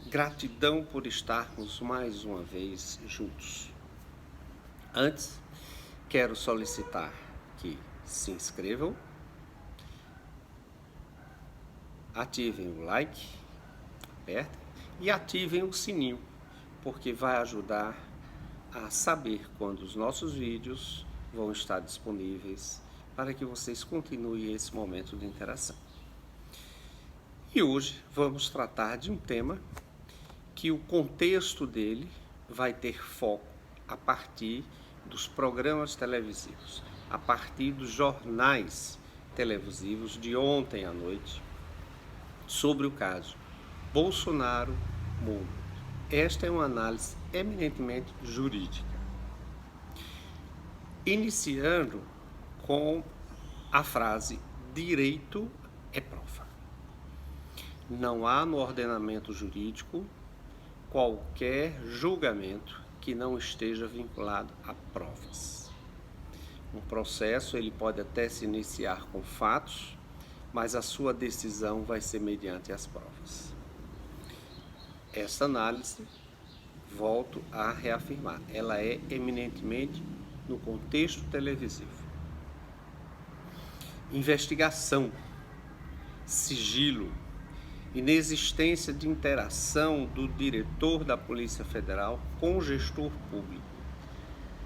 Gratidão por estarmos mais uma vez juntos. Antes, quero solicitar que se inscrevam, ativem o like, apertem e ativem o sininho, porque vai ajudar a saber quando os nossos vídeos vão estar disponíveis para que vocês continuem esse momento de interação. E hoje vamos tratar de um tema que o contexto dele vai ter foco a partir dos programas televisivos, a partir dos jornais televisivos de ontem à noite, sobre o caso Bolsonaro-Moro. Esta é uma análise eminentemente jurídica. Iniciando com a frase: direito é prova. Não há no ordenamento jurídico qualquer julgamento que não esteja vinculado a provas. Um processo ele pode até se iniciar com fatos, mas a sua decisão vai ser mediante as provas. Essa análise, volto a reafirmar, ela é eminentemente no contexto televisivo. Investigação, sigilo, inexistência de interação do diretor da Polícia Federal com o gestor público.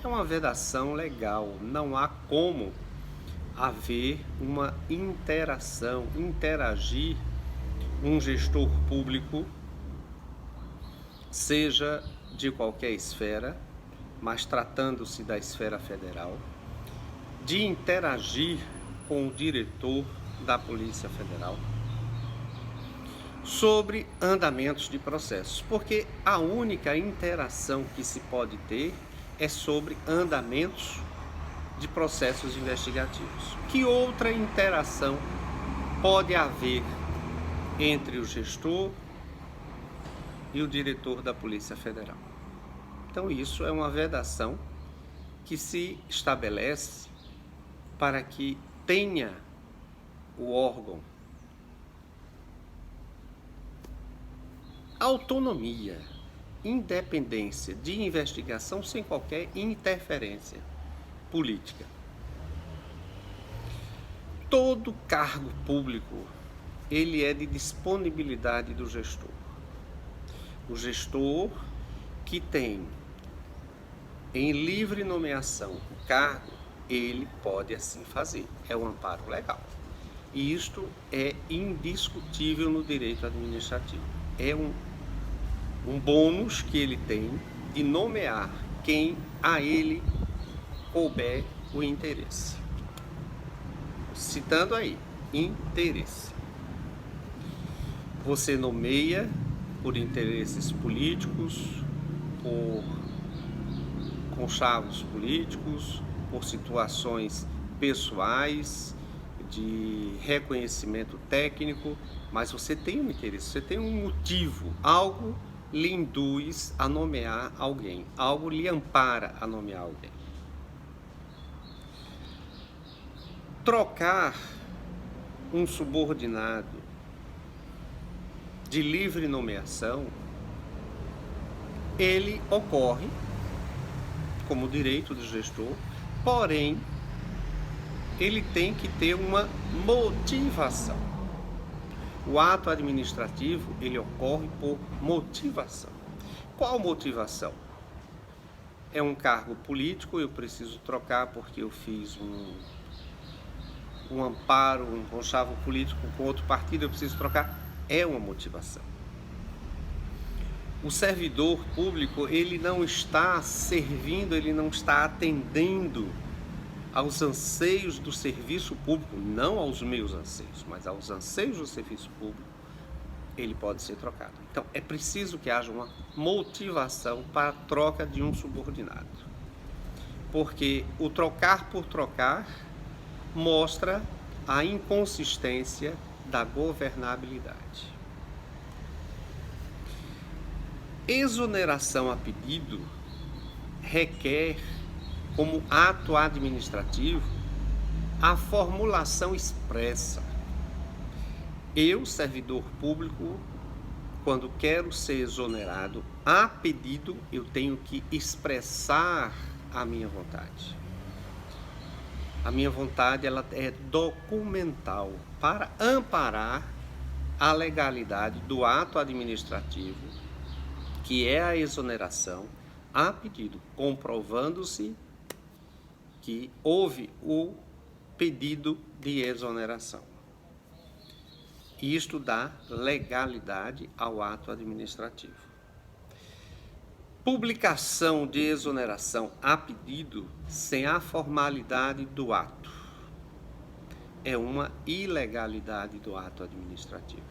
É uma vedação legal, não há como haver uma interação, interagir um gestor público, seja de qualquer esfera, mas tratando-se da esfera federal, de interagir com o diretor da Polícia Federal sobre andamentos de processos, porque a única interação que se pode ter é sobre andamentos de processos investigativos. Que outra interação pode haver entre o gestor e o diretor da Polícia Federal? Então isso é uma vedação que se estabelece para que tenha o órgão autonomia, independência de investigação sem qualquer interferência política. Todo cargo público, ele é de disponibilidade do gestor. O gestor que tem em livre nomeação o cargo, ele pode assim fazer. É um amparo legal. E isto é indiscutível no direito administrativo. É um bônus que ele tem de nomear quem a ele couber o interesse. Citando aí, interesse. Você nomeia por interesses políticos, por conchavos políticos, por situações pessoais, de reconhecimento técnico, mas você tem um interesse, você tem um motivo, algo lhe induz a nomear alguém, algo lhe ampara a nomear alguém. Trocar um subordinado de livre nomeação, ele ocorre como direito do gestor, porém, ele tem que ter uma motivação. O ato administrativo, ele ocorre por motivação. Qual motivação? É um cargo político, eu preciso trocar porque eu fiz um amparo, um conchavo político com outro partido, eu preciso trocar. É uma motivação. O servidor público, ele não está servindo, ele não está atendendo aos anseios do serviço público, não aos meus anseios, mas aos anseios do serviço público, ele pode ser trocado. Então, é preciso que haja uma motivação para a troca de um subordinado. Porque o trocar por trocar mostra a inconsistência da governabilidade. Exoneração a pedido requer, como ato administrativo, a formulação expressa. Eu, servidor público, quando quero ser exonerado, a pedido, eu tenho que expressar a minha vontade. A minha vontade, ela é documental para amparar a legalidade do ato administrativo, que é a exoneração, a pedido, comprovando-se que houve o pedido de exoneração. Isto dá legalidade ao ato administrativo. Publicação de exoneração a pedido sem a formalidade do ato é uma ilegalidade do ato administrativo.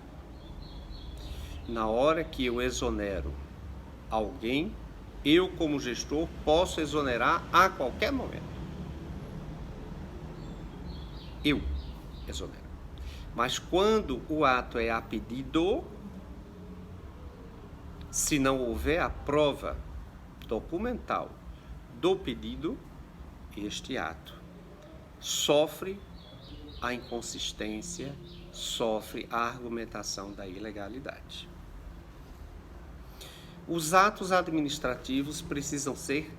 Na hora que eu exonero alguém, eu, como gestor, posso exonerar a qualquer momento. Eu exonero. Mas quando o ato é a pedido, se não houver a prova documental do pedido, este ato sofre a inconsistência, sofre a argumentação da ilegalidade. Os atos administrativos precisam ser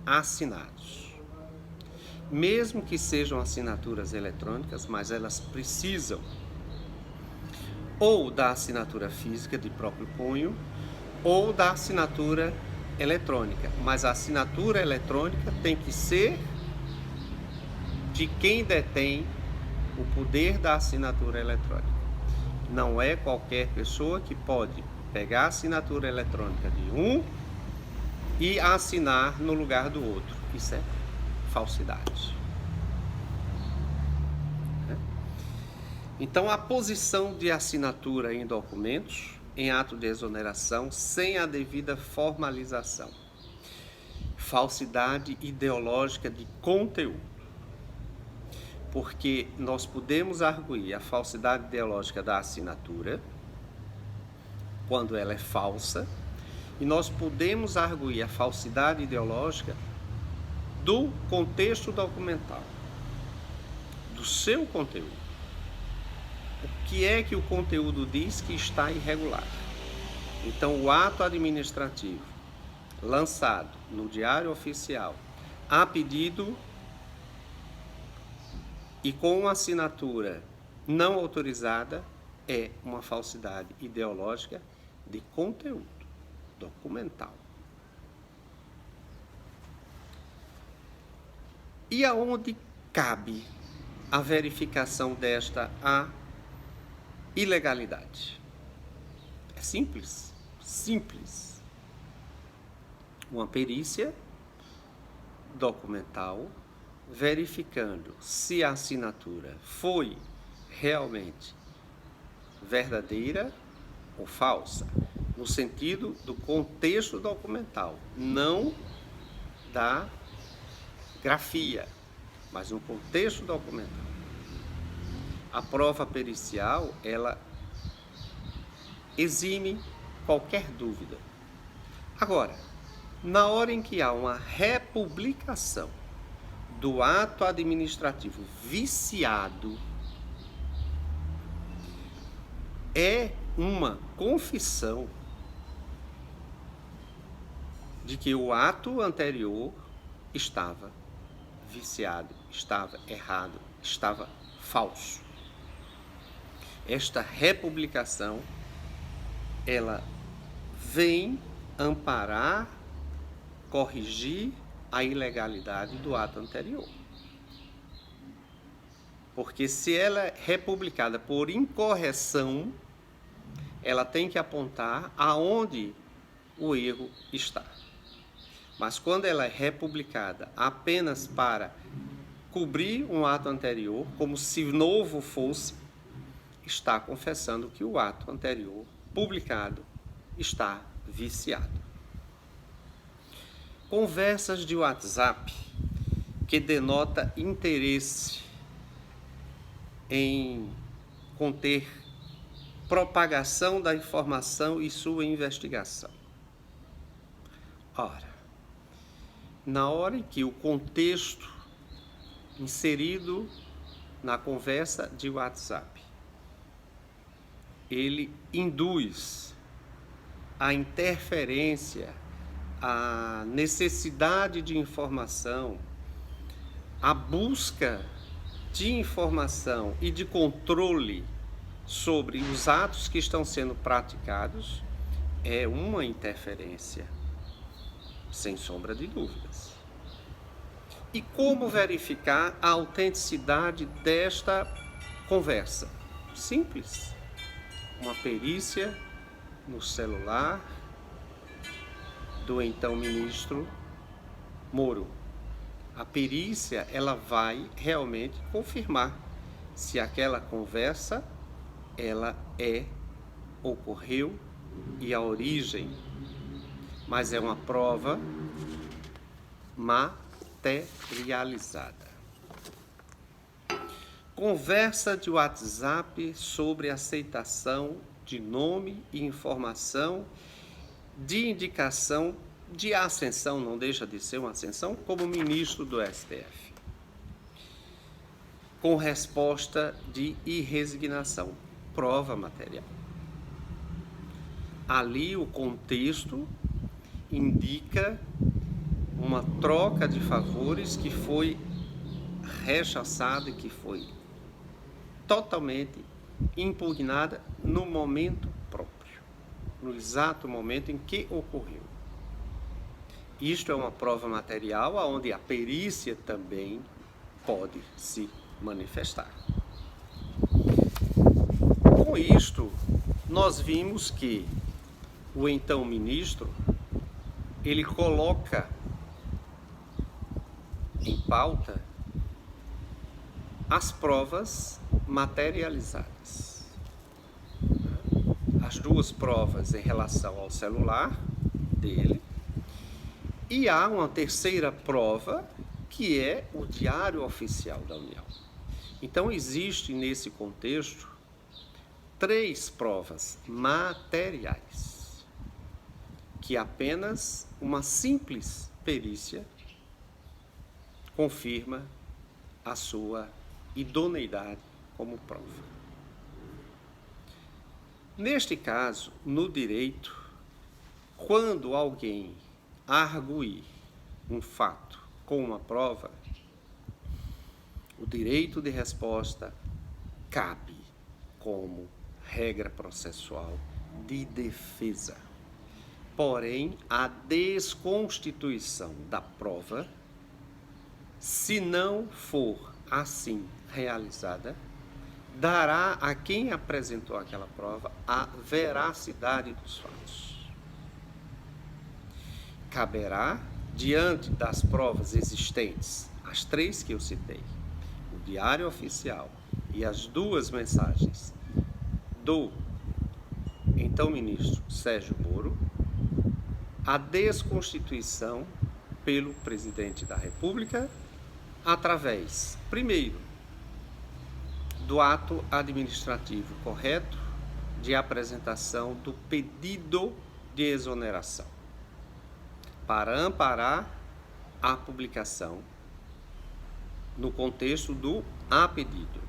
assinados. Mesmo que sejam assinaturas eletrônicas, mas elas precisam ou da assinatura física de próprio punho ou da assinatura eletrônica. Mas a assinatura eletrônica tem que ser de quem detém o poder da assinatura eletrônica. Não é qualquer pessoa que pode pegar a assinatura eletrônica de um e assinar no lugar do outro. Isso é falsidade. Então, a posição de assinatura em documentos, em ato de exoneração, sem a devida formalização. Falsidade ideológica de conteúdo. Porque nós podemos arguir a falsidade ideológica da assinatura, quando ela é falsa, e nós podemos arguir a falsidade ideológica do contexto documental, do seu conteúdo. O que é que o conteúdo diz que está irregular? Então, o ato administrativo lançado no Diário Oficial a pedido e com assinatura não autorizada é uma falsidade ideológica de conteúdo documental. E aonde cabe a verificação desta ilegalidade? É simples, simples. Uma perícia documental verificando se a assinatura foi realmente verdadeira ou falsa, no sentido do contexto documental, não da grafia, mas no contexto documental. A prova pericial, ela exime qualquer dúvida. Agora, na hora em que há uma republicação do ato administrativo viciado, é uma confissão de que o ato anterior estava viciado, estava errado, estava falso. Esta republicação, ela vem amparar, corrigir a ilegalidade do ato anterior. Porque se ela é republicada por incorreção, ela tem que apontar aonde o erro está. Mas quando ela é republicada apenas para cobrir um ato anterior, como se novo fosse, está confessando que o ato anterior publicado está viciado. Conversas de WhatsApp que denota interesse em conter propagação da informação e sua investigação. Ora, na hora em que o contexto inserido na conversa de WhatsApp, ele induz a interferência, a necessidade de informação, a busca de informação e de controle sobre os atos que estão sendo praticados é uma interferência, sem sombra de dúvidas. E como verificar a autenticidade desta conversa? Simples. Uma perícia no celular do então ministro Moro. A perícia, ela vai realmente confirmar se aquela conversa ela ocorreu e a origem, mas é uma prova materializada. Conversa de WhatsApp sobre aceitação de nome e informação de indicação de ascensão, não deixa de ser uma ascensão, como ministro do STF, com resposta de irresignação, prova material. Ali o contexto indica uma troca de favores que foi rechaçada e que foi totalmente impugnada no momento próprio, no exato momento em que ocorreu. Isto é uma prova material onde a perícia também pode se manifestar. Com isto, nós vimos que o então ministro, ele coloca em pauta as provas materializadas. As duas provas em relação ao celular dele, e há uma terceira prova, que é o Diário Oficial da União. Então, existe nesse contexto 3 provas materiais, que apenas uma simples perícia confirma a sua idoneidade como prova. Neste caso, no direito, quando alguém arguir um fato com uma prova, o direito de resposta cabe como regra processual de defesa. Porém, a desconstituição da prova, se não for assim realizada, dará a quem apresentou aquela prova a veracidade dos fatos. Caberá, diante das provas existentes, as 3 que eu citei, o Diário Oficial e as 2 mensagens do então ministro Sérgio Moro, a desconstituição pelo presidente da República através, primeiro, do ato administrativo correto de apresentação do pedido de exoneração, para amparar a publicação no contexto do a pedido.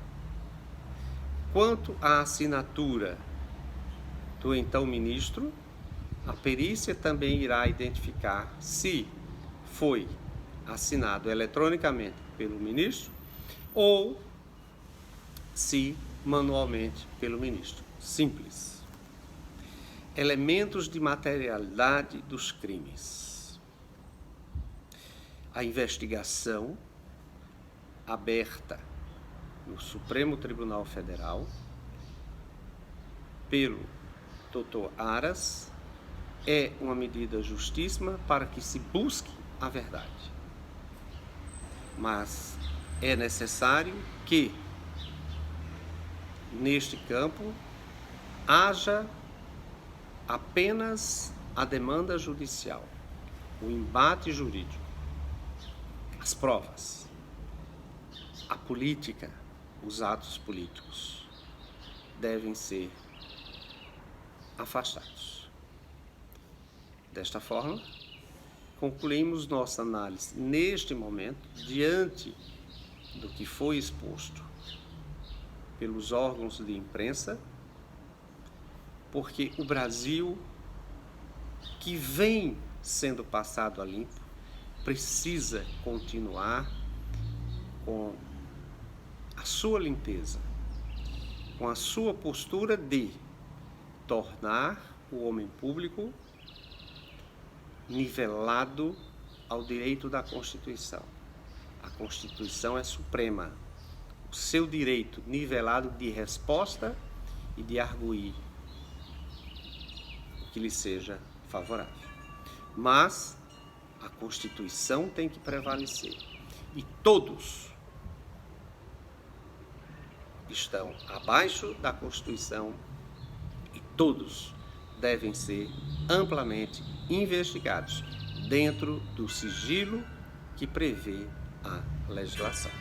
Quanto à assinatura do então ministro, a perícia também irá identificar se foi assinado eletronicamente pelo ministro ou se manualmente pelo ministro. Simples. Elementos de materialidade dos crimes. A investigação aberta no Supremo Tribunal Federal pelo Dr. Aras é uma medida justíssima para que se busque a verdade. Mas é necessário que, neste campo, haja apenas a demanda judicial, o embate jurídico, as provas, a política, os atos políticos devem ser afastados. Desta forma, concluímos nossa análise neste momento, diante do que foi exposto pelos órgãos de imprensa, porque o Brasil que vem sendo passado a limpo precisa continuar com a sua limpeza, com a sua postura de tornar o homem público nivelado ao direito da Constituição. A Constituição é suprema. O seu direito nivelado de resposta e de arguir o que lhe seja favorável. Mas a Constituição tem que prevalecer. E todos estão abaixo da Constituição e todos devem ser amplamente investigados dentro do sigilo que prevê a legislação.